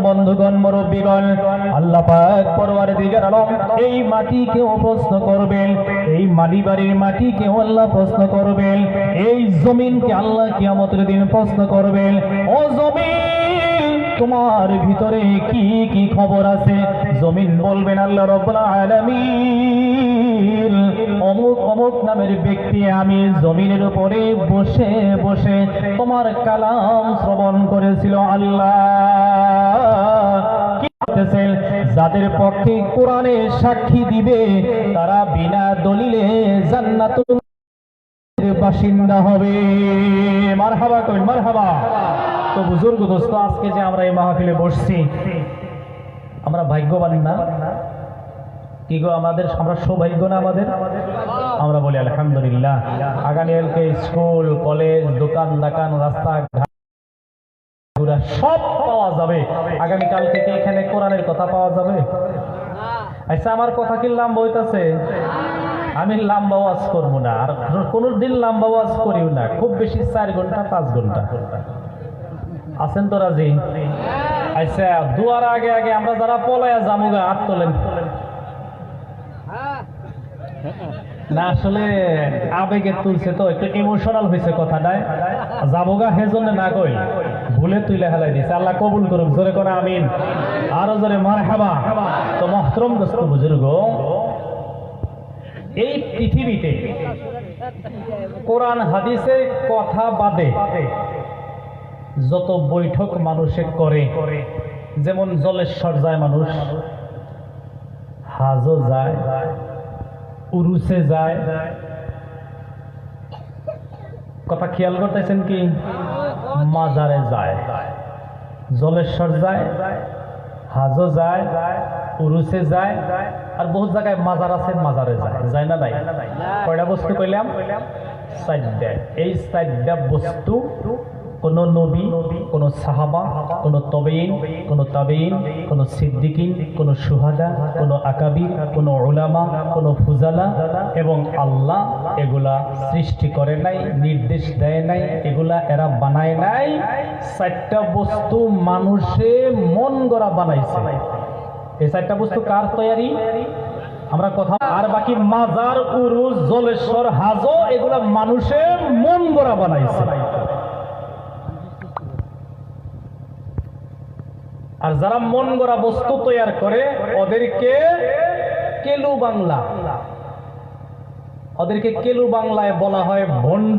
বন্ধুগণ, মুরব্বীগণ, আল্লাহ পাক পরওয়ারদিগার আলম এই মাটিকেও প্রশ্ন করবেন, এই মাটি বাড়ির মাটিকেও আল্লাহ প্রশ্ন করবেন, এই জমিনকে আল্লাহ কিয়ামতের দিন প্রশ্ন করবেন। ও জমিন, তোমার ভিতরে কি কি খবর আছে? জমিন বলবেন, আল্লাহ রাব্বুল আলামিন অমুক অমুক নামের ব্যক্তি আমি জমিনের উপরে বসে বসে তোমার কালাম শ্রবণ করেছিল। আল্লাহ কি বলতেছেন? যাদের পক্ষে কোরআনে সাক্ষী দিবে তারা বিনা দলিলে জান্নাতুল বাসিন্দা হবে। মারহাবা কইন, মারহাবা। তো বুজুর্গ দোস্ত, আজকে যে আমরা এই মাহফিলে বসছি, আমরা ভাগ্যবান না? কি গো, আমরা সৌভাগ্য না? আমরা বলি আলহামদুলিল্লাহ। আগামীকালকে স্কুল, কলেজ, দোকান দাকান, রাস্তাঘাট সব পাওয়া যাবে। আগামীকাল থেকে এখানে কোরআনের কথা পাওয়া যাবে। আচ্ছা, আমার কথা কি লম্বা হইতাছে? আমি লম্বা ওয়াজ করবো না, আর কোনদিন লম্বা ওয়াজ করিও না। খুব বেশি 4 ঘন্টা 5 ঘন্টা। আছেন তো রাজি? আচ্ছা, দুয়ার আগে আগে আমরা যারা পলায়া জামুগা হাত তোলেন না। আসলে আবেগে তুলছে তো, একটু ইমোশনাল হয়েছে কথাটা। যাবোগা হেজন্য না কই, ভুলে তুইলে হেলাই দিছে। আল্লাহ কবুল করুক, জোরে করে আমিন, আরো জোরে মারহাবা। তো মহতরম দোস্ত বুজুর্গ, এই পৃথিবীতে কোরআন হাদিসের কথা বাদে যত বৈঠক মানুষে করে, যেমন জলেশ্বর যায় মানুষ, হাজও যায়, উরুসে যায়, কথা খেয়াল করতেছেন কি? মাজারে যায়, জলেশ্বর যায়, হাজও যায়, উরুসে যায়, আর বহু জায়গায় মাজার আছে, মাজারে যায়। যায় না? নাই? কয়টা বস্তু কইলাম? 4টা। এই 4টা বস্তু কোন নবী, কোন সাহাবা, কোন তবেইন, কোন তাবেইন, কোন সিদ্দিকিন, কোন শুহাদা, কোন আকাবির, কোন উলামা, কোন ফুজালা এবং আল্লাহ এগুলা সৃষ্টি করে নাই, নির্দেশ দেয় নাই, এগুলা এরা বানায় নাই। 4টা বস্তু মানুষে মন গড়া বানাইছে। এই 4টা বস্তু কার তৈরি? আমরা কথা। আর বাকি মাজার, উরুস, জলেশ্বর, হাজো এগুলা মানুষে মন গড়া বানাইছে। আর যারা মন গড়া বস্তু তৈরি করে ওদেরকে কেলু বাংলা, ওদেরকে কেলু বাংলায় বলা হয় ভণ্ড।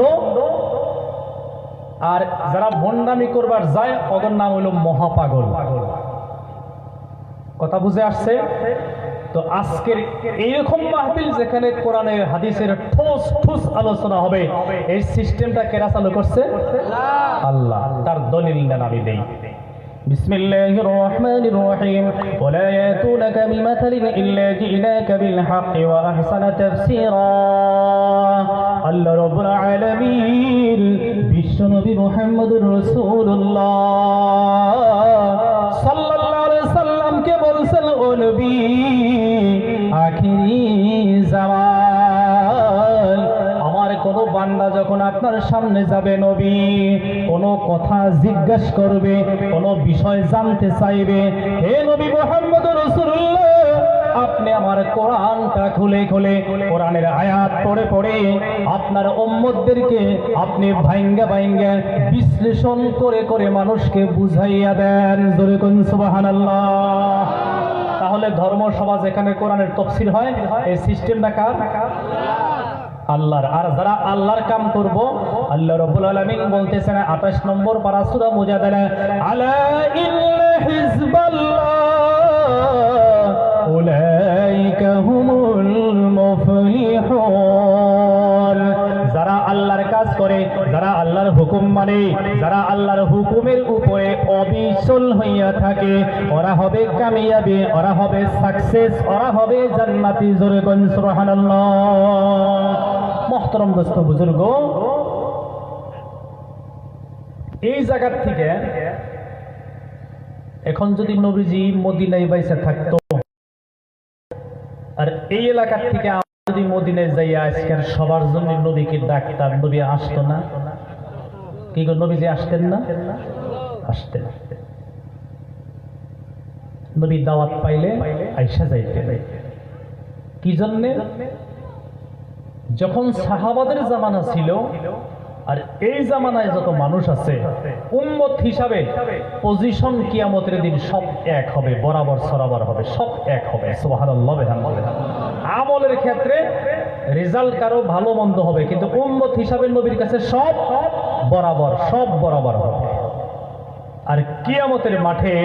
আর যারা ভণ্ডামি করবার যায় ওদের নাম হলো মহাপাগল। কথা বুঝে আসছে তো? আজকের এইরকম মাহফিল যেখানে কোরআনের হাদিসের ঠোস ঠুস আলোচনা হবে, এই সিস্টেমটা কেরা চালু করছে? আল্লাহ। তার দলিলটা আমি দেই। بسم الله الرحمن الرحيم ولا يأتونك بمثل إلا جئناك بالحق وأحسن تفسيرا الله رب العالمين বিশ্বনবী মুহাম্মদুর রাসূলুল্লাহ সাল্লাল্লাহু আলাইহি সাল্লাম কে বলছেন, ও নবী, আখিরি জামান আমার কোন বান্দা যখন আপনার সামনে যাবে, নবী কোন কথা জিজ্ঞাসা করবে, কোন বিষয় জানতে চাইবে, হে নবী মুহাম্মদুর রাসূলুল্লাহ, আপনি আমার কোরআনটা খুলে খুলে কোরআনের আয়াত পড়ে পড়ে আপনার উম্মতদেরকে আপনি ভাঙ্গা ভাঙ্গা বিশ্লেষণ করে করে মানুষকে বুঝাইয়া দেন। জোরে কোন সুবহানাল্লাহ। তাহলে ধর্ম সভা যেখানে কোরআনের তাফসীর হয়, এই সিস্টেমটা কার? আল্লাহর। আর যারা আল্লাহর কাম করব, আল্লাহ রাব্বুল আলামিন বলতেছেন 28 নম্বর পারা সূরা মুজাদালা, আলা ইন্না হিজবাল্লাহ উলাইকা হুমুল মুফলিহুন। যারা আল্লাহর কাজ করে, যারা আল্লাহর হুকুম মানে, যারা আল্লাহর হুকুমের উপরে অবিচল হইয়া থাকে, ওরা হবে কামিয়াবি, ওরা হবে সাকসেস, ওরা হবে জান্নাতি। জোরে কোন সুবহানাল্লাহ। মহতরম দোস্ত বুজুর্গ, এই জায়গা থেকে এখন যদি নবীজি মদিনায় বাইসা থাকতো, আর এই এলাকা থেকে যদি মদিনায় যাইয়া আজকের সবার জন্য নবীকে ডাকতাম, নবী আসতো না? কি গো, নবীজি আসতেন না? আসতেন। নবীর দাওয়াত পাইলে আইসা যাইতেন। কি জন্যে? যখন সাহাবাদের জামানা ছিল আর এই জামানায় যত মানুষ আছে, উম্মত হিসাবে পজিশন কিয়ামতের দিন সব এক হবে, বরাবর সরাবর হবে, সব এক হবে। সুবহানাল্লাহ। আমলের ক্ষেত্রে রেজাল্ট কারো ভালো মন্দ হবে, কিন্তু উম্মত হিসাবে নবীর কাছে সব বরাবর, সব বরাবর হবে। আর কিয়ামতের মাঠে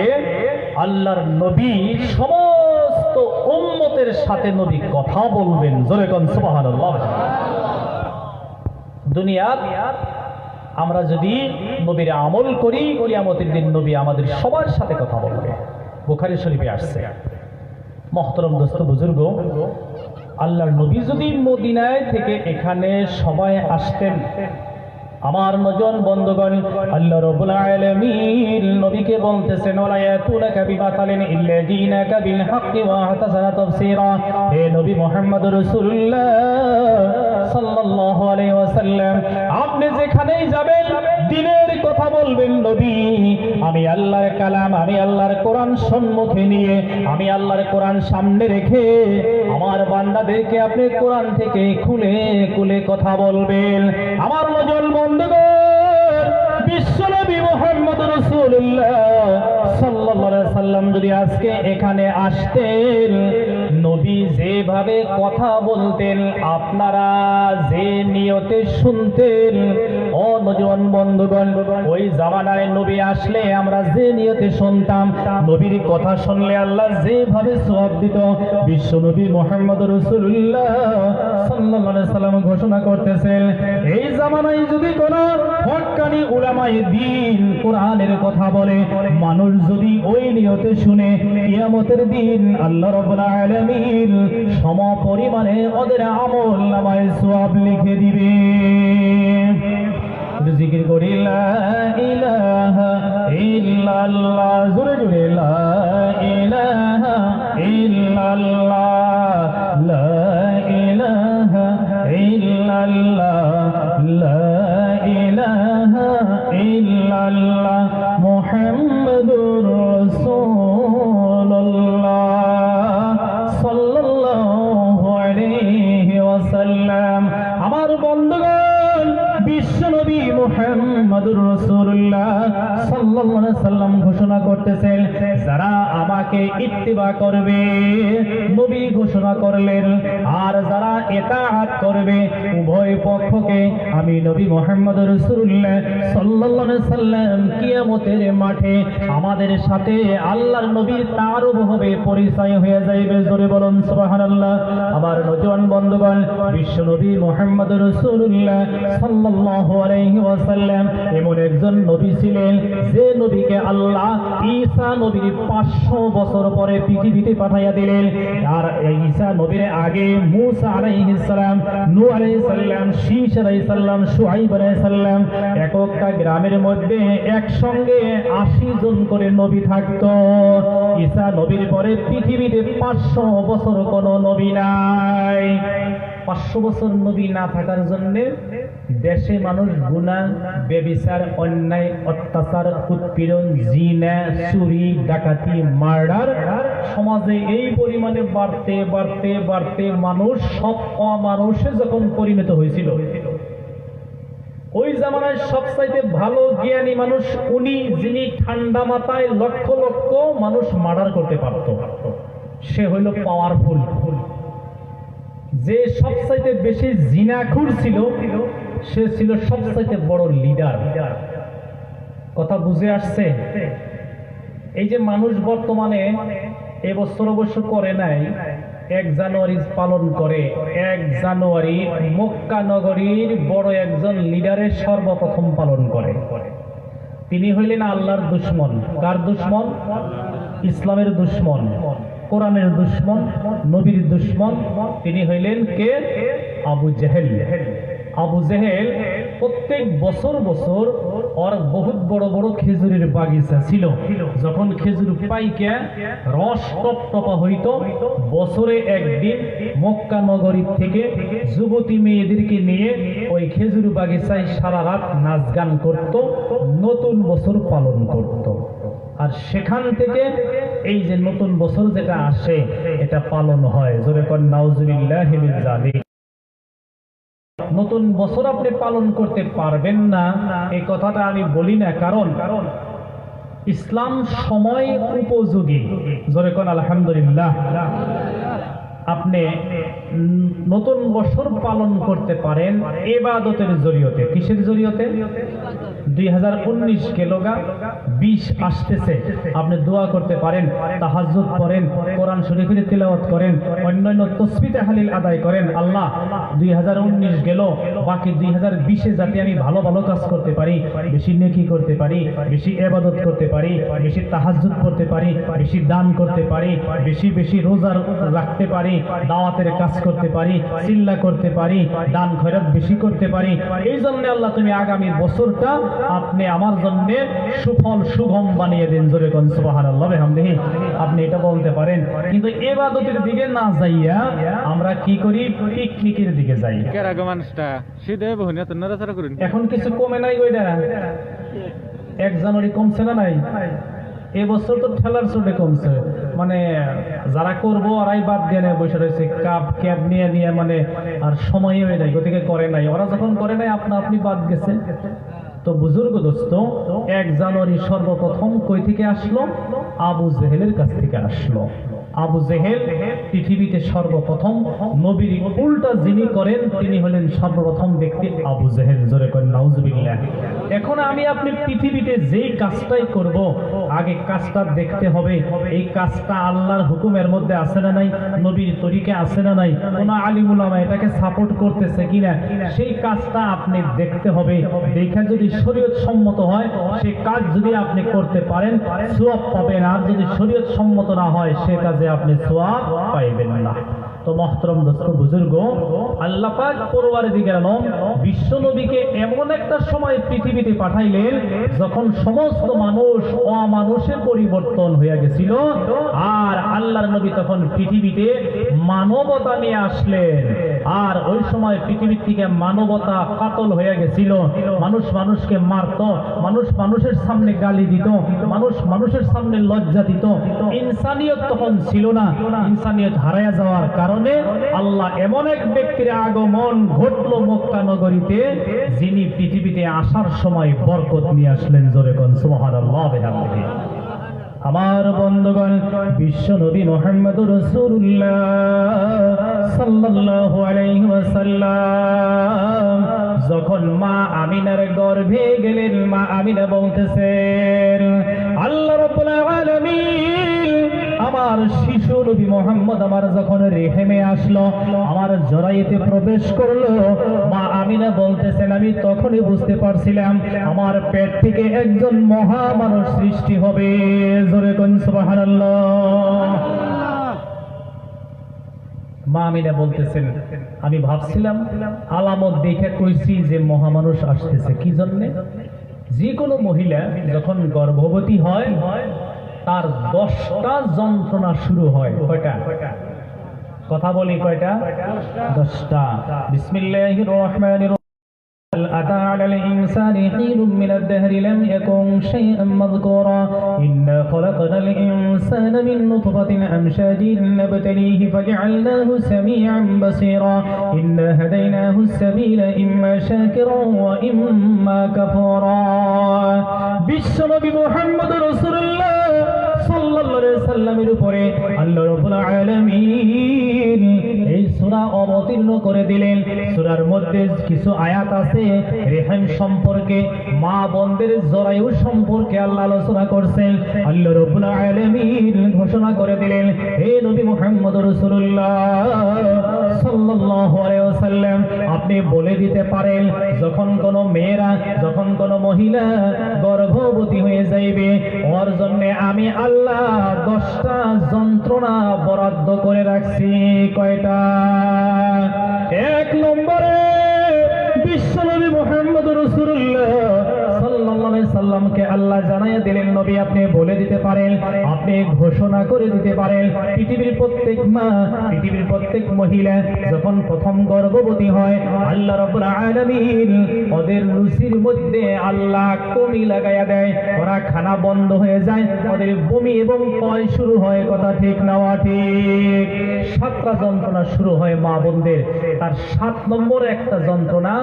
আল্লাহর নবী সমস্ত উম্মতের সাথে নবী কথা বলবেন। জোরে কোন সুবহানাল্লাহ। দুনিয়াত আমরা যদি নবীর আমল করি, কিয়ামতের দিন নবী আমাদের সবার সাথে কথা বলবে। বুখারী শরীফে আসছে। মুহতারাম দোস্ত বুজুর্গ, আল্লাহর নবী যদি মদিনায় থেকে এখানে সবাই আসতেন, আমার নজন বন্ধুগণ, আল্লাহ রাব্বুল আলামিন নবীকে বলতেছেন, ওয়ালা ইয়াতুনাকা বিমাতালিন ইল্লা জিনাকা বিল হাক্কি ওয়া আহতাসানা তাফসীরা। হে নবী মুহাম্মদ রাসূলুল্লাহ সাল্লাল্লাহু আলাইহি ওয়াসাল্লাম, আপনি যেখানেই যাবেন দ্বীনের কথা বলবেন। নবী, আমি আল্লাহর কালাম, আমি আল্লাহর কোরআন সম্মুখে নিয়ে, আমি আল্লাহর কোরআন সামনে রেখে আমার বান্দাদেরকে আপনি কোরআন থেকে খুলে খুলে কথা বলবেন। আমার নজন বিশ্বনবী মুহাম্মদ রাসূলুল্লাহ সাল্লাল্লাহু আলাইহি ওয়াসাল্লাম যদি আজকে এখানে আসতেন, নবী যেভাবে কথা বলতেন, আপনারা যে নিয়তে শুনতেন, ও নওজোয়ান বন্ধুগণ, ওই জামানায় নবী আসলে আমরা যে নিয়তে শুনতাম, নবীর কথা শুনলে আল্লাহ যেভাবে সওয়াব দিত, বিশ্বনবী মুহাম্মদ রাসূলুল্লাহ সাল্লাল্লাহু আলাইহি ওয়াসাল্লাম ঘোষণা করতেছেন, এই জামানায় যদি কোন হক্কানি উলামায়ে দ্বীন কোরআনের কথা বলে, মানুষ যদি ওই নিয়তে শুনে, কিয়ামতের দিন আল্লাহ রাব্বুল আলামিন সম পরিমাণে ওদের আমল নামায় সওয়াব লিখে দিবে। জিকির করি লা ইলাহা ইল্লাল্লাহ, জোরে জোরে লা ইলাহা ইল্লাল্লাহ, লা ইলাহা ইল্লাল্লাহ, লা ইলাহা ইল্লাল্লাহ, মুহাম্মাদুর রাসূলুল্লাহ সাল্লাল্লাহু আলাইহি ওয়াসাল্লাম। আমার বন্ধুগণ, বিশ্বনবী মুহাম্মদুর রাসূলুল্লাহ সাল্লাল্লাহু আলাইহি ওয়াসাল্লাম ঘোষণা করতেছেন, যারা আমাকে ইত্তিবা করবে, নবী ঘোষণা করলেন, আর যারা ইতাআত করবে, উভয় পক্ষকে আমি নবী মুহাম্মদ রাসূলুল্লাহ সাল্লাল্লাহু আলাইহি ওয়াসাল্লাম কিয়ামতের মাঠে আমাদের সাথে আল্লাহর নবীর তারুফ হবে, পরিচয় হয়ে যাবে। জোরে বলুন সুবহানাল্লাহ। আমার নওজোয়ান বন্ধুগণ, বিশ্বনবী মুহাম্মদ রাসূলুল্লাহ সাল্লাল্লাহু আলাইহি ওয়াসাল্লাম এমন একজন নবী ছিলেন, যে নবীকে আল্লাহ ঈসা নবীর 500 বছর পরে পৃথিবীতে পাঠাইয়া দিলেন। আর ঈসা নবীর আগে মূসা আলাইহিস সালাম, নূহ আলাইহিস সালাম, শীস আলাইহিস সালাম, শুআইব আলাইহিস সালাম, একটা গ্রামের মধ্যে একসঙ্গে 80 জন করে নবী থাকতো। ঈসা নবীর পরে পৃথিবীতে 500 বছর কোনো নবী নাই। 500 বছর নবী না থাকার জন্য দেশে মানুষ গুনাহ, ব্যভিচার, অন্যায়, অত্যাচার, উৎপীড়ন, জিনা, চুরি, ডাকাতি, মার্ডার সমাজে এই পরিমাণে বাড়তে বাড়তে বাড়তে মানুষ সব অমানুষে যখন পরিণত হয়েছিল, ওই জামানায় সবচাইতে ভালো জ্ঞানী মানুষ উনি, যিনি ঠান্ডা মাথায় লক্ষ লক্ষ মানুষ মার্ডার করতে পারত। সে হইল পাওয়ারফুল। যে সবচাইতে বেশি জিনাখুর ছিল, সে ছিল সবচাইতে বড় লিডার। কথা বুঝে আসছে? এই যে মানুষ বর্তমানে এবছর অবশ্য করে নাই, 1 জানুয়ারি পালন করে। 1 জানুয়ারি মক্কা নগরীর বড় একজন লিডারের সর্বপ্রথম পালন করে। তিনি হইলেন আল্লাহর দুশমন। কার দুশমন? ইসলামের দুশমন, কোরআনের দুশমন, নবীর দুশমন। তিনি হইলেন কে? আবু জেহেল। আবু জেহেল প্রত্যেক বছর বছর ওর বহুত বড় বড় খেজুরের বাগিচা ছিল। যখন খেজুর পাইকে রস টপটপা হইতো, বছরে একদিন মক্কা নগরী থেকে যুবতী মেয়েদেরকে নিয়ে ওই খেজুর বাগিচায় সারা রাত নাচ গান করত, নতুন বছর পালন করত। আর সেখান থেকে এই যে নতুন বছর যেটা আসে এটা পালন হয়। জোরে কোন নাউজুবিল্লাহি মিন যালিক। নতুন বছর আপনি পালন করতে পারবেন না এই কথাটা আমি বলি না, কারণ ইসলাম সময় উপযোগী। জোরে কোন আলহামদুলিল্লাহ। আপনি নতুন বছর পালন করতে পারেন ইবাদতের জরিয়তে। কিসের জরিয়তে? 2019 গেলগা, 20 আসতেছে, আপনি দোয়া করতে পারেন, তাহাজ্জুদ পড়েন, কোরআন শরীফের তিলাওয়াত করেন, অন্যান্য তাসবিহ তাহলিল আদায় করেন। আল্লাহ 2019 গেল, বাকি 2020-এ যাতে আমি ভালো ভালো কাজ করতে পারি, বেশি নেকি করতে পারি, বেশি ইবাদত করতে পারি, বেশি তাহাজ্জুদ পড়তে পারি, বেশি দান করতে পারি, বেশি বেশি রোজা রাখতে পারি, দাওয়াতের কাজ করতে পারি, চিল্লা করতে পারি, দান খয়রাত বেশি করতে পারি। এই জন্য আল্লাহ তুমি আগামী বছরটা আপনি আমার জন্য সুফল সুগম বানিয়ে দেন। জোরে কোন সুবহানাল্লাহ বিহামদিহি। আপনি এটা বলতে পারেন, কিন্তু ইবাদতের দিকে না যাইয়া আমরা কি করি? পিকনিকের দিকে যাই। এখন কিছু কমে নাই ওইটা, 1 জানুয়ারি কমছে না নাই? এবছর তো ঠেলার চোটে কমছে, মানে যারা করবো ওরাই বাদ দিয়ে নেয়, বসে রয়েছে কাপ ক্যাব নিয়ে নিয়ে, মানে আর সময় হয়ে যায়, গতিকে করে নাই। ওরা যখন করে নাই আপনা আপনি বাদ গেছে। তো বুজুর্গ দোস্ত, 1 জানুয়ারি সর্বপ্রথম কই থেকে আসলো? আবু জেহেলের কাছ থেকে আসলো। আবু জেহেল পৃথিবীতে সর্বপ্রথম নবীর উল্টা যিনি করেন তিনি হলেন সর্বপ্রথম ব্যক্তি আবু জেহেল। জোরে করেন নাউজুবিল্লাহ। এখন আমি আপনি পৃথিবীতে যেই কাজটাই করব, আগে কাজটা দেখতে হবে এই কাজটা আল্লাহর হুকুমের মধ্যে আছে না নাই, নবীর তরিকে আছে না নাই, কোন আলিম উলামা এটাকে সাপোর্ট করতেছে কিনা, সেই কাজটা আপনি দেখতে হবে। দেখে যদি শরীয়ত সম্মত হয় সেই কাজ যদি আপনি করতে পারেন সওয়াব পাবেন, আর যদি শরীয়ত সম্মত না হয় সে কাজে আপনি সওয়াব পাইবেন না। তো মহতরম দোস্ত বুজুর্গ, আল্লাহ পাক পরওয়ারদিগার আলম বিশ্ব নবীকে এমন একটা সময় পৃথিবীতে পাঠাইলেন যখন সমস্ত মানুষ অমানুষে পরিবর্তন হয়ে গেছিল, আর আল্লাহর নবী তখন পৃথিবীতে মানবতা নিয়ে আসলেন। আর ওই সময় পৃথিবীর থেকে মানবতা কাতল হয়ে গেছিল, মানুষ মানুষকে মারত, মানুষ মানুষের সামনে গালি দিত, মানুষ মানুষের সামনে লজ্জা দিত, ইনসানিয়ত তখন ছিল না। ইনসানিয়ত হারায়া যাওয়ার কারণে আল্লাহ এমন এক ব্যক্তির আগমন ঘটলো মক্কা নগরীতে, যিনি পৃথিবীতে আসার সময় বরকত নিয়ে আসলেন। জোরে কোন সুবহানাল্লাহ বিহামদিহি। আমার বন্ধুগণ, বিশ্ব নবী মুহাম্মদুর রাসূলুল্লাহ সাল্লাল্লাহু আলাইহি ওয়াসাল্লাম যখন মা আমিনার গর্ভে গেলেন, মা আমিনা বলতেছেন, আল্লাহ রাব্বুল আলামিন আমার শিশু নবী মুহাম্মদ আমার যখন রেহেমে আসলো, আমার জরায়ুতে প্রবেশ করলো, মা আমিনা বলতেছেন আমি তখনই বুঝতে পারছিলাম আমার পেট থেকে একজন মহামানব সৃষ্টি হবে। জোরে কোন সুবহানাল্লাহ। মা আমিনা বলতেছেন আমি ভাবছিলাম আলামত দেখে কইছি যে মহামানুষ আসতেছে। কি জন্যে? যে কোনো মহিলা যখন গর্ভবতী হয় তার 10টা যন্ত্রণা শুরু হয়। কয়টা? কথা বলি কয়টা? 10টা। বিসমিল্লাহির রহমানির রহিম। أتى على الإنسان حين من الدهر لم يكن شيئا مذكورا إنا خلقنا الإنسان من نطفة أمشاج نبتليه فجعلناه سميعا بصيرا إنا هديناه السبيل إما شاكرا وإما كفورا বিশ্ব নবী মুহাম্মদ রাসূলুল্লাহ সাল্লাল্লাহু আলাইহি সাল্লামের উপরে আল্লাহ রাব্বুল আলামিন এই সূরা অবতীর্ণ করে দিলেন। সূরার মধ্যে কিছু আয়াত আছে রেহেম সম্পর্কে, মা বোনদের জরায়ু সম্পর্কে আল্লাহ আলোচনা করছেন। আল্লাহ রাব্বুল আলামিন ঘোষণা করে দিলেন, হে নবী মুহাম্মদ রাসূলুল্লাহ সাল্লাল্লাহু আলাইহি ওয়াসাল্লাম আপনি বলে দিতে পারেন যখন কোন মেয়েরা, যখন কোন মহিলা গর্ভবতী হয়ে যাইবে ওর জন্য আমি আল্লাহ 10টা যন্ত্রণা বরাদ্দ করে রাখছি। কয়টা? 1 নম্বরে বিশ্বনবী মুহাম্মদ মুহাম্মদুর রাসূলুল্লাহ সাল্লাল্লাহু আলাইহি সাল্লামকে আল্লাহ জানাইয়া দিলেন, নবী আপনি বলে দিতে পারেন, আপনি ঘোষণা করে দিতে পারেন, পৃথিবীর প্রত্যেক মা, পৃথিবীর প্রত্যেক মহিলা যখন প্রথম গর্ভবতী হয়, আল্লাহ রাব্বুল আলামিন ওদের রুচির মধ্যে আল্লাহ কমি লাগাইয়া দেয়, ওরা খানা বন্ধ হয়ে যায়, ওদের বমি এবং পয় শুরু হয়। কথা ঠিক না ঠিক? 7টা যন্ত্রণা শুরু হয় মা বোনদের। তার 7 নম্বর একটা যন্ত্রণা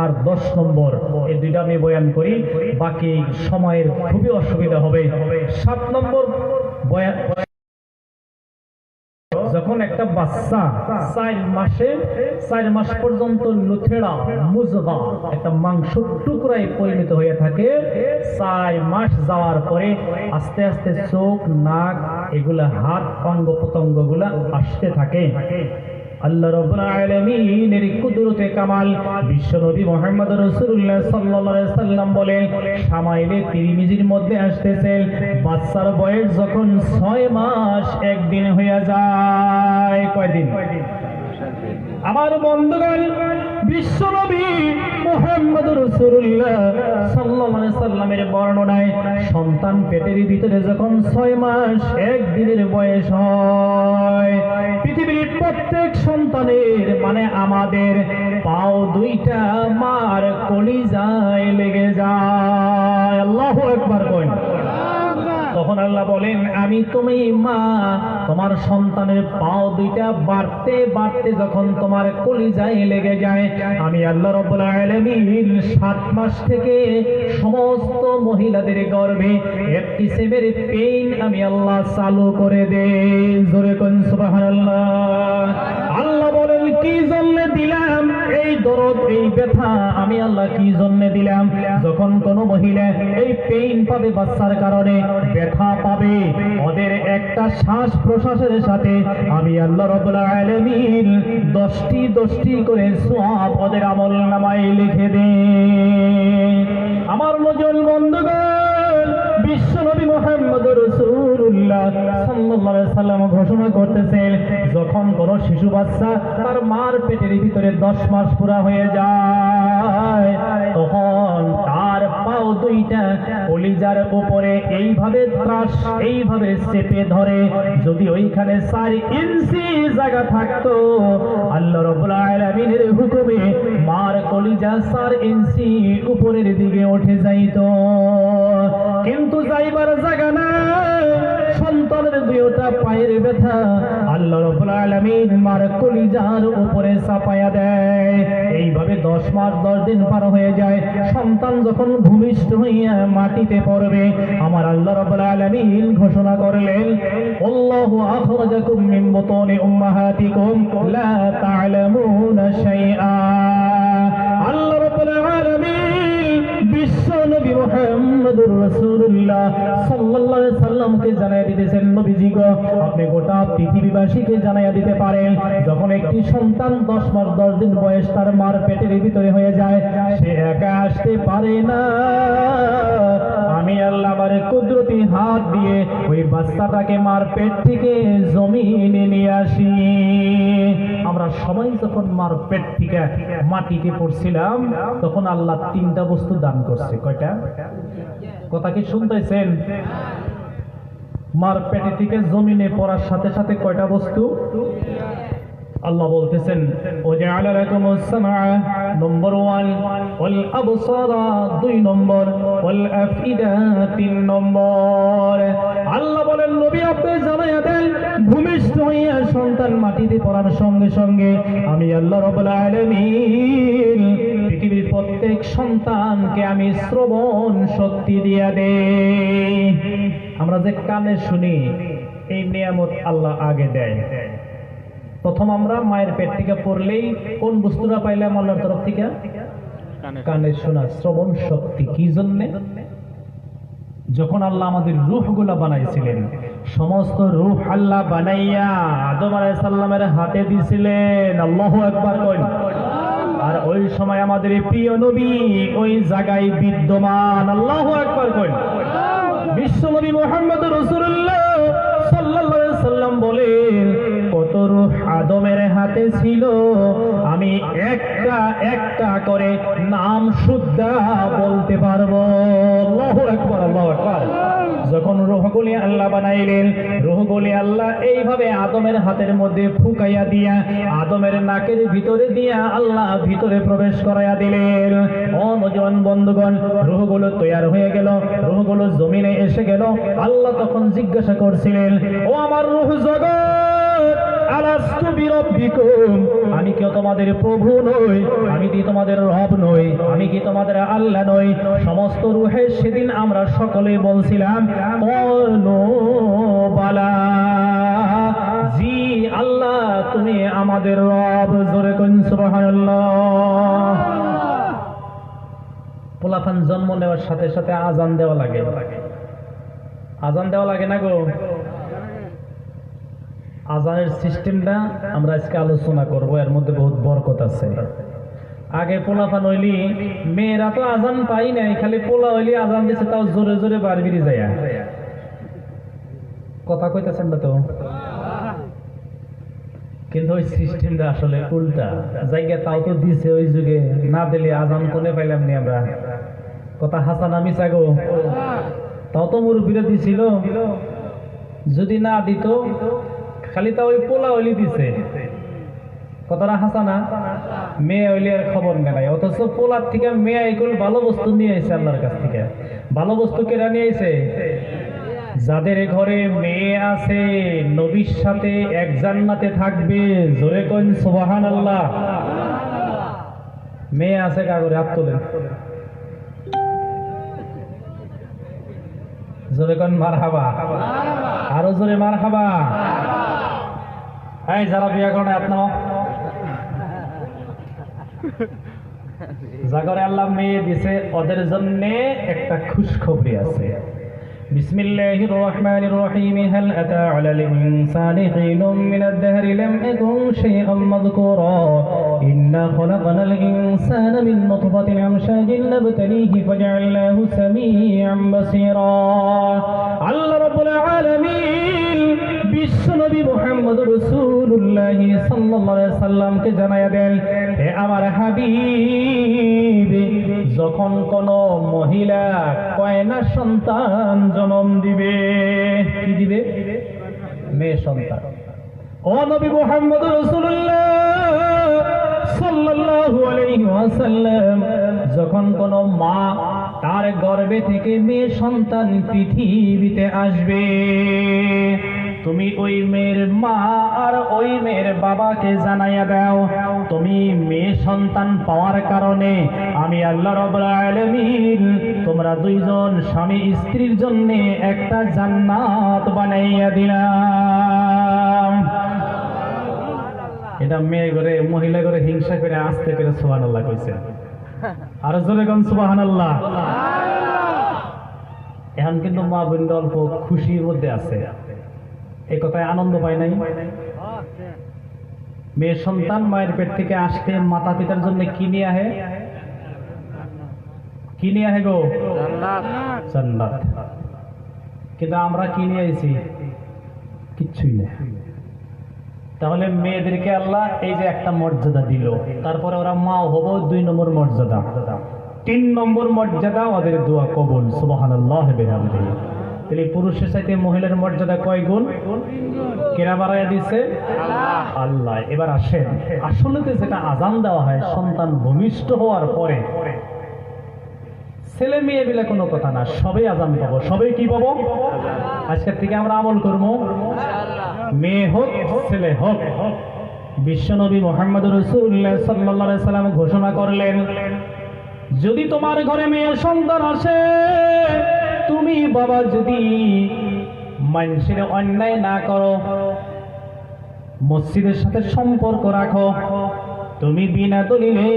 আর 10 নম্বর, এই দুইটা আমি বয়ান করি, বাকি সময়ের খুবই অসুবিধা হবে। 7 নম্বর বয়ান, যখন একটা বাচ্চা 4 মাস পর্যন্ত লুথেড়া মুজগা একটা মাংস টুকরায় পরিণত হয়ে থাকে, 4 মাস যাওয়ার পরে আস্তে আস্তে চোখ, নাক, এগুলা হাত, অঙ্গ প্রত্যঙ্গ গুলা আসতে থাকে। আল্লাহ রাব্বুল আলামিনের কুদরতে কামাল বিশ্বনবী মুহাম্মদ রাসূলুল্লাহ সাল্লাল্লাহু আলাইহি সাল্লাম বলেন, শামাইলে তিরমিজির মধ্যে আসতেছে, বাচ্চার বয়স যখন 6 মাস 1 দিন হয়ে যায়। কয়দিন? আমার বন্ধুগণ, বিশ্বনবী মুহাম্মদ রাসূলুল্লাহ সাল্লাল্লাহু আলাইহি সাল্লামের বর্ণনায় সন্তান পেটের ভিতরে যখন 6 মাস 1 দিনের বয়স হয়, পৃথিবীর প্রত্যেক সন্তানের মানে আমাদের পাও দুইটা মার কলিজায় লেগে যায়। আল্লাহু আকবার কইন। তখন আল্লাহ বলেন, আমি তুমি মা, তোমার সন্তানের পাও দুইটা বাড়তে বাড়তে যখন তোমার কলিজায় লেগে যায়, আমি আল্লাহ রাব্বুল আলামিন 7 মাস থেকে সমস্ত মহিলাদের গর্ভে একটি সেমের পেইন আমি আল্লাহ চালু করে দেই। জোরে কোন সুবহানাল্লাহ। আল্লাহ বলেন, কি জন্য দিলাম এই দরদ, এই ব্যথা আমি আল্লাহ কি জন্য দিলাম? যখন কোন মহিলা এই পেইন পাবে, বাচ্চার কারণে ব্যথা পাবে, ওদের একটা শ্বাস প্রশ্বাসের সাথে আমি আল্লাহ রাব্বুল আলামিন 10টি করে সওয়াব ওদের আমলনামায় লিখে দেই। আমার নজর বন্ধুগণ, বিশ্বনবী মুহাম্মদ রাসূলুল্লাহ সাল্লাল্লাহু আলাইহি সাল্লাম ঘোষণা করতেছেন, যখন কোন শিশু বাচ্চা তার মার পেটের ভিতরে 10 মাস পুরা হয়ে যায়, তখন তার পাও দুইটা কলিজার উপরে এইভাবে ত্রাস, এইভাবে চেপে ধরে। যদি ওইখানে 4 ইঞ্চি জায়গা থাকতো, আল্লাহ রাব্বুল আলামিনের হুকুমে মার কলিজা 4 ইঞ্চি উপরের দিকে উঠে যাইতো, কিন্তু যাইবার জায়গা নাই। সন্তানের দুইটা পায়ের ব্যথা আল্লাহ রাব্বুল আলামিন মার কলিজার উপরে চাপায়া দেয়। এইভাবে 10 মাস 10 দিন পার হয়ে যায়। সন্তান যখন ভূমিষ্ঠ হইয়া মাটিতে পড়বে, আমার আল্লাহ রাব্বুল আলামিন ঘোষণা করলেন, আল্লাহু আখরাজাকুম মিন বুতুনি উম্মাহাতিকুম লা তা'লামুনা শাইআ। আল্লাহ রাব্বুল আলামিন বিশ্বনবী মুহাম্মদুর রাসূলুল্লাহ সাল্লাল্লাহু আলাইহি সাল্লামকে জানাইয়া দিতেছেন, নবীজি গো, আপনি গোটা পৃথিবীবাসীকে জানাইয়া দিতে পারেন, যখন একটি সন্তান 10 মাস 10 দিন বয়স তার মার পেটের ভিতরে হয়ে যায়, সে একা আসতে পারে না। আমি আল্লাহ আমার কুদরতি হাত দিয়ে ওই বাচ্চাটাকে মার পেট থেকে জমিনে নিয়ে আসি। আমরা সবাই যখন মার পেট থেকে মাটিতে পড়ছিলাম, তখন আল্লাহ 3টা বস্তু দান করছে। কয়টা? কথা কি শুনতেছেন? মার পেটে থেকে জমিনে পড়ার সাথে সাথে কয়টা বস্তু? আল্লাহ বলতেছেন, ওয়াজআলা লাকুমুস সামআ নম্বর 1, ওয়াল আবসারা 2 নম্বর, ওয়াল আফইদা 3 নম্বর। আল্লাহ বলেন, নবী আপনি জানাইয়া দেন, ভূমিষ্ঠ হইয়া সন্তান মাটিতে পড়ার সঙ্গে সঙ্গে আমি আল্লাহ রাব্বুল আলামিন পৃথিবীর প্রত্যেক সন্তানকে আমি শ্রবণ শক্তি দিয়া দেই। আমরা যে কানে শুনি, এই নিয়ামত আল্লাহ আগে দেয়। প্রথম আমরা মায়ের পেট থেকে পড়লেই কোন বস্তুটা পাইলাম আল্লাহর তরফ থেকে? কানে শোনা, শ্রবণ শক্তি। কি জন্যে? যখন আল্লাহ আমাদের রূহগুলা বানাইছিলেন, সমস্ত রূহ আল্লাহ বানাইয়া আদম আলাইহিস সালামের হাতে দিছিলেন। আল্লাহু আকবার কইন। আর ওই সময় আমাদের প্রিয় নবী ওই জায়গায় বিদ্যমান। আল্লাহু আকবার কইন। বিশ্বনবী মুহাম্মদ রাসূলুল্লাহ সাল্লাল্লাহু আলাইহি সাল্লাম বলেন, কত রূহ আদমের হাতে ছিল, আমি একটা একটা একটা করে নাম শুদ্ধা বলতে পারবো। আল্লাহু আকবার, আল্লাহু আকবার। যখন রূহগুলি আল্লাহ বানাইলেন, রূহগুলি আল্লাহ এইভাবে আদমের হাতের মধ্যে ফুকাইয়া দিয়া আদমের নাকের ভিতরে দিয়া আল্লাহ ভিতরে প্রবেশ করাইয়া দিলেন। ও নওজোয়ান বন্ধুগণ, রূহগুলো তৈয়ার হয়ে গেল, রূহগুলো জমিনে এসে গেল। আল্লাহ তখন জিজ্ঞাসা করছিলেন, ও আমার রূহ জগৎ, আলাস্তু বিরব্বিকুম, আমি কি তোমাদের প্রভু নই? আমি কি তোমাদের রব নই? আমি কি তোমাদের আল্লাহ নই? সমস্ত রূহে সেদিন আমরা সকলে বলছিলাম ক্বালু বালা, জি আল্লাহ তুমি আমাদের রব। জোরে কোন সুবহানাল্লাহ। পোলাপান জন্ম নেওয়ার সাথে সাথে আজান দেওয়া লাগে, আজান দেওয়া লাগে না গো? আজানের সিস্টেমটা আমরা আজকে আলোচনা করব, এর মধ্যে বহুত বরকত আছে। আগে পোলাপান হইলি, মেয়েরা তো আজান পাই নাই, খালি পোলা হইলি আজান দিছে, তাও জোরে জোরে বারবিরি যায়। কথা কইতেছেন না তো? কিন্তু ওই সিস্টেমটা আসলে উল্টা জায়গা, তাও তো দিছে ওই যুগে, না দিলে আজান কোনে পাইলাম নি আমরা। কথা হাসান আমি চাগো, তাও তো মুরব্বীরা দিছিল। যদি না দিত, খালি তা ওই পোলা হইলি দিছে। কথাটা হাসানা, মেয়ে হইলে আর খবর নাই। অথচ পোলার থেকে মেয়ে এগুলো ভালো বস্তু নিয়ে আইছে আল্লাহর কাছ থেকে। ভালো বস্তু কেরা নিয়ে আইছে? যাদের ঘরে মেয়ে আছে নবীর সাথে এক জান্নাতে থাকবে। জোরে কোন সুবহানাল্লাহ। মেয়ে আছে কাগরে হাত তোলেন, জোরে কোন মারহাবা, আরো জোরে মারহাবা। এই যারা বিয়ে করে হাত নাও। জাগরে আল্লাহ মেয়ে দিছে, ওদের জন্য একটা খুশখবরি আছে। বিসমিল্লাহির রহমানির রহিম। হাল আতা আলাল ইনসানি হিনুম মিনাদ দাহরি লাম ইয়াকুন শাইআন মাযকুরা ইন্না খলাকনাল ইনসানা মিন নুতফাতিন আমশাজিন নাবতালিহি ফাজআলনাহু সামিআন বাসীরা। আল্লাহ রাব্বুল আলামিন বিশ্বনবী মুহাম্মদ রাসূলুল্লাহ সাল্লাল্লাহু আলাইহি সাল্লামকে জানায়া দেন, হে আমার হাবিব, যখন কোন মহিলা কয়না সন্তান জন্ম দিবে, কি দিবে? মেয়ে সন্তান। ও নবী মুহাম্মদ রাসূলুল্লাহ সাল্লাল্লাহু আলাইহি ওয়াসাল্লাম, যখন কোন মা তার গর্ভে থেকে মেয়ে সন্তান পৃথিবীতে আসবে, তুমি ওই মেয়ের মা আর ওই মেয়ের বাবাকে জানাইয়া দাও, তুমি মেয়ে সন্তান পাওয়ার কারণে আমি আল্লাহ রাব্বুল আলামিন তোমরা দুইজন স্বামী স্ত্রীর জন্য একটা জান্নাত বানাইয়া দিলাম। এটা মেয়ে ঘরে মহিলা ঘরে হিংসা করে আস্তে করে সুবহানাল্লাহ কইছে। আর জোরে কোন সুবহানাল্লাহ। এখন কিন্তু মা বোন অল্প খুশির মধ্যে আছে, এই কথায় আনন্দ পায় নাই। মেয়ে সন্তান মায়ের পেট থেকে আসতে মাতা পিতার জন্য কি নিয়ে আহে? কি নিয়ে আহে গো? জান্নাত। কিন্তু আমরা কি নিয়ে আইছি? কিচ্ছুই না। তাহলে মেয়েদেরকে আল্লাহ এই যে একটা মর্যাদা দিল, তারপরে ওরা মাও হবো 2 নম্বর মর্যাদা। 3 নম্বর মর্যাদা ওদের দোয়া কবুল। সুবহানাল্লাহ বিহামদিহি। তাহলে পুরুষের চাইতে মহিলার মর্যাদা কয় গুণ? কেরা বাড়াইয়া দিছে? আল্লাহ। এবার আসেন, আসলে তো যেটা আজান দেওয়া হয় সন্তান ভূমিষ্ঠ হওয়ার পরে, ছেলে মেয়ে বলে কোনো কথা না, সবাই আজান পাবো। সবাই কি পাবো? আজকের থেকে আমরা আমল করবো, মেয়ে হোক ছেলে হোক। বিশ্বনবী মুহাম্মদ রাসূলুল্লাহ সাল্লাল্লাহু আলাইহি সাল্লাম ঘোষণা করলেন, যদি তোমার ঘরে মেয়ে সন্তান আসে, তুমি বাবা যদি মানুষের অন্যায় না করো, মসজিদের সাথে সম্পর্ক রাখো, তুমি বিনা দলিলে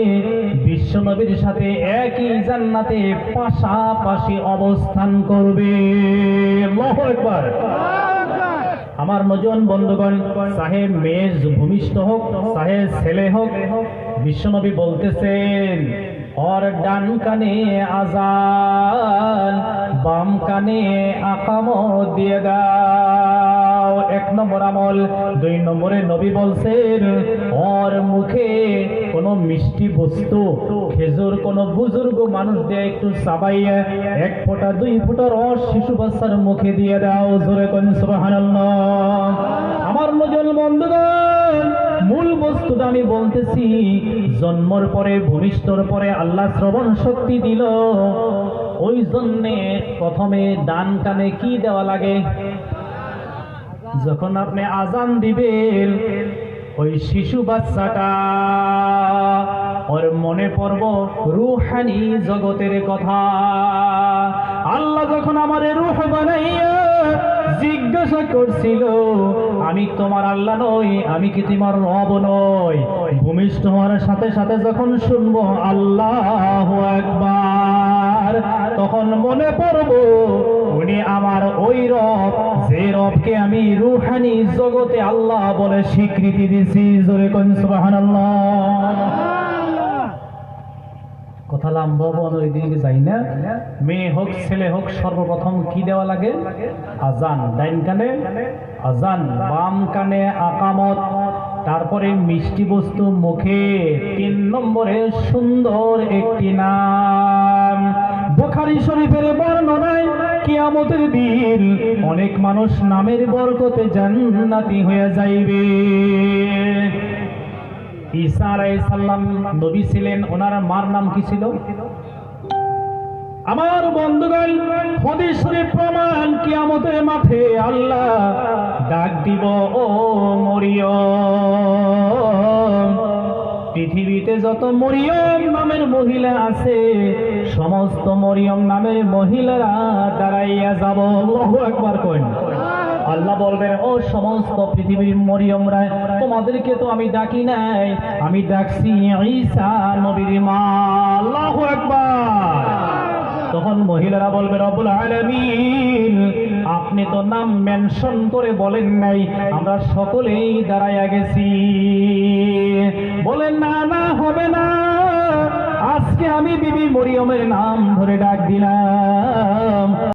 বিশ্বনবীর সাথে একই জান্নাতে পাশাপাশি অবস্থান করবে। আল্লাহু আকবার। আমার নজন বন্ধুগণ, চাহে মেয়ে ভূমিষ্ঠ হোক চাহে ছেলে হোক, বিশ্বনবী বলতেছেন, और डान काने आजान बाम काने आकामो दिए दाओ। एक নম্বর আমল। 2 নম্বরে নবী বলছেন ওর মুখে কোনো মিষ্টি বস্তু, খেজুর কোনো বুজুর্গ মানুষ দিয়ে একটু চাবাইয়া 1 ফোঁটা 2 ফোঁটা রস শিশু বাচ্চার মুখে দিয়ে দাও। জোরে কোন সুবহানাল্লাহ। আমার নজর বন্ধুগণ, মূল বস্তুটা আমি বলতেছি, জন্মের পরে ভূমিষ্ঠর পরে আল্লাহ শ্রবণ শক্তি দিল, ওই জন্যে প্রথমে ডান কানে কি দেওয়া লাগে? যখন আপনি আজান দিবেন, ওই শিশু বাচ্চাটা ওর মনে পড়ব রূহানি জগতের কথা। আল্লাহ যখন আমারে রূহ বানাইয়া জিজ্ঞাসা করছিল, আমি তোমার আল্লাহ নই, আমি কি তোমার রব নই? ভূমিষ্ঠ হওয়ার সাথে সাথে যখন শুনবো আল্লাহু আকবার, তখন মনে পড়ব উনি আমার ওই রব, যে রবকে আমি রূহানি জগতে আল্লাহ বলে স্বীকৃতি দিছি। জোরে কোন সুবহানাল্লাহ। কথা লম্বা ওই দিকে যাই না। মেয়ে হোক ছেলে হোক, সর্বপ্রথম কি দেওয়া লাগে? আজান। ডাইন কানে আজান, বাম কানে আকামত, তারপরে মিষ্টি বস্তু মুখে, 3 নম্বরে সুন্দর একটি নাম। বুখারী শরীফের বর্ণনায় কিয়ামতের দিন অনেক মানুষ নামের বরকতে জান্নাতি হয়ে যাইবে। ঈসা আলাইহিস সালাম নবী ছিলেন, ওনার মার নাম কি ছিল? আমার বন্ধুগণ, হাদিস শরীফ প্রমাণ, কিয়ামতের মাঠে আল্লাহ ডাক দিব, ও মরিয়ম। পৃথিবীতে যত মরিয়ম নামের মহিলা আছে, সমস্ত মরিয়ম নামের মহিলারা দাঁড়াইয়া যাব। আল্লাহু আকবার কইন। আল্লাহ বলবেন, ও সমস্ত পৃথিবীর মরিয়মরা, তোমাদেরকে তো আমি ডাকি নাই, আমি ডাকছি ঈসা নবীর মা। আল্লাহু আকবার। তখন মহিলারা বলবে, রব্বুল আলামিন, আপনি তো নাম মেনশন করে বলেন নাই, আমরা সকলেই দাঁড়াইয়া গেছি। বলেন, না না, হবে না, আজকে আমি বিবি মরিয়মের নাম ধরে ডাক দিলাম।